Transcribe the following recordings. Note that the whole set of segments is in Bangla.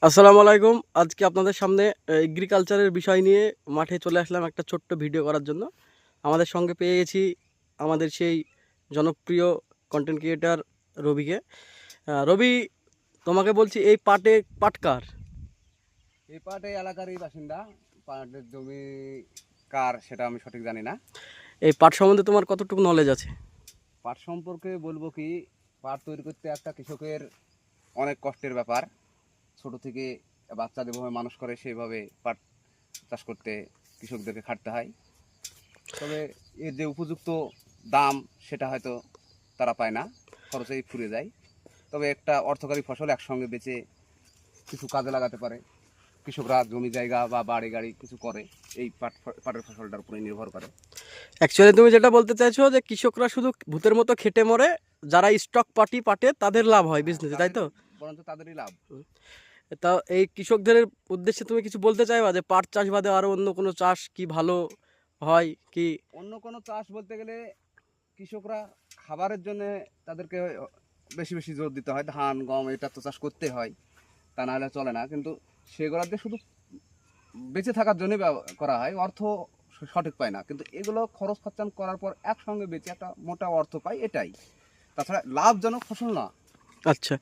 আসসালামু আলাইকুম। আজকে আপনাদের সামনে এগ্রিকালচারের বিষয় নিয়ে মাঠে চলে আসলাম একটা ছোট্ট ভিডিও করার জন্য। আমাদের সঙ্গে পেয়ে গেছি আমাদের সেই জনপ্রিয় কন্টেন্ট ক্রিয়েটার রবিকে। রবি, তোমাকে বলছি, এই পাট কার? এই পাট এই এলাকারই বাসিন্দা। পাটের জমি কার সেটা আমি সঠিক জানি না। এই পাট সম্বন্ধে তোমার কতটুকু নলেজ আছে? পাট সম্পর্কে বলবো কি, পাট তৈরি করতে একটা কৃষকের অনেক কষ্টের ব্যাপার। ছোট থেকে বাচ্চা যেভাবে মানুষ করে সেইভাবে পাট চাষ করতে কৃষকদেরকে খাটতে হয়। তবে এর যে উপযুক্ত দাম সেটা হয়তো তারা পায় না, খরচেই ফুরিয়ে যায়। তবে একটা অর্থকারী ফসল একসঙ্গে বেচে কিছু কাজে লাগাতে পারে। কৃষকরা জমি জায়গা বা বাড়ি গাড়ি কিছু করে এই পাটের ফসলটার উপরে নির্ভর করে। অ্যাকচুয়ালি তুমি যেটা বলতে চাইছো যে কৃষকরা শুধু ভূতের মতো খেটে মরে, যারা স্টক পাটে তাদের লাভ হয় বিজনেসে, তাই তো? বরঞ্চ তাদেরই লাভ। তা এই কৃষকদের উদ্দেশ্যে তুমি কিছু বলতে চাইবা যে পাট চাষ বাদে আরো অন্য কোনো চাষ কি ভালো হয় কি? অন্য কোনো চাষ বলতে গেলে কৃষকরা খাবারের জন্য তাদেরকে বেশি বেশি জোর দিতে হয়। ধান গম এটা তো চাষ করতে হয়, তা না হলে চলে না। কিন্তু সেগুলোতে শুধু বেঁচে থাকার জন্য করা হয়, অর্থ সঠিক পায় না। কিন্তু এগুলো খরচ খরচান করার পর একসঙ্গে বেঁচে একটা মোটা অর্থ পায়, এটাই। তাছাড়া লাভজনক ফসল না। আচ্ছা,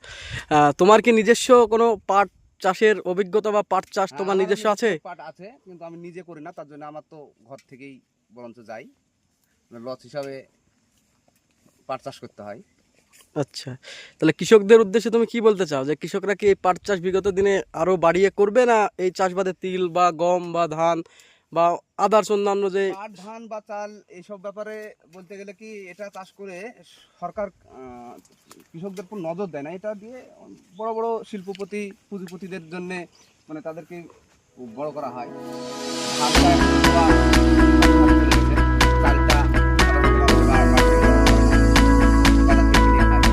তোমার কি নিজস্ব কোনো পাট চাষের অভিজ্ঞতা বা পাট চাষ তোমার আমারও নিজস্ব আছে? পাট আছে, কিন্তু আমি নিজে করি না। তার জন্য আমার তো ঘর থেকেই বরঞ্চ যাই, লস হিসাবে পাট চাষ করতে হয়। আচ্ছা, তাহলে কৃষকদের উদ্দেশ্যে তুমি কি বলতে চাও, যে কৃষকরা কি এই পাট চাষ বিগত দিনে আরো বাড়িয়ে করবে, না এই চাষ বাদে তিল বা গম বা ধান বা আদার্স অন্যান্য যে পাট ধান বা চাল এইসব ব্যাপারে বলতে গেলে কি, এটা চাষ করে সরকার কৃষকদের উপর নজর দেয় না। এটা দিয়ে বড় বড় শিল্পপতি পুঁজিপতিদের জন্য মানে তাদেরকে বড় করা হয়। ধানটা এখন বা চালটা সাধারণত মানুষের বাজার থেকে কিনে খায়।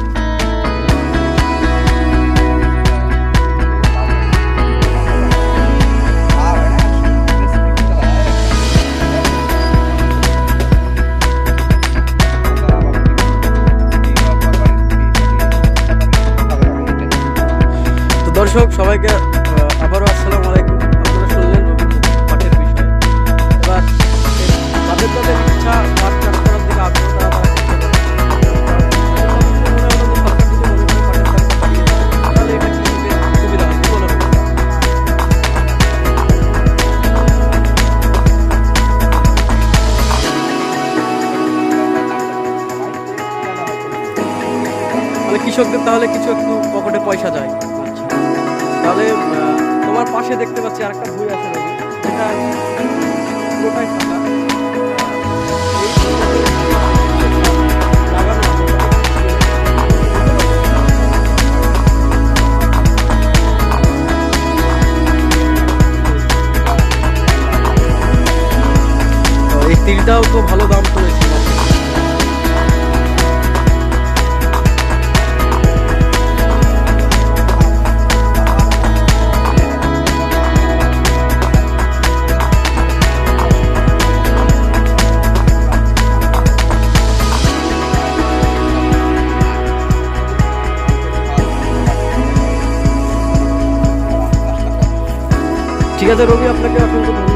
তো দর্শক সবাইকে আবারও আসসালামু আলাইকুম। আপনারা শুনলেন রবি পাটের বিষয়। এবার তাদের তাদের ইচ্ছা পাট চাষ করার দিকে আগ্রহ তারা তাহলে এটা কৃষকের সুবিধা হয়, কি বলে? তাহলে কৃষকদের তাহলে কিছু একটু পকেটে পয়সা যায়। আচ্ছা, তাহলে তোমার পাশে দেখতে পাচ্ছি আরেকটা বই আছে রবি, যেটা পুরোটাই ফাঁকা। এই লাগানো আছে। তো এই তিলটাও তো ভালো দাম পড়েছিল। ঠিক আছে রবি, আপনাকে অসংখ্য ধন্যবাদ।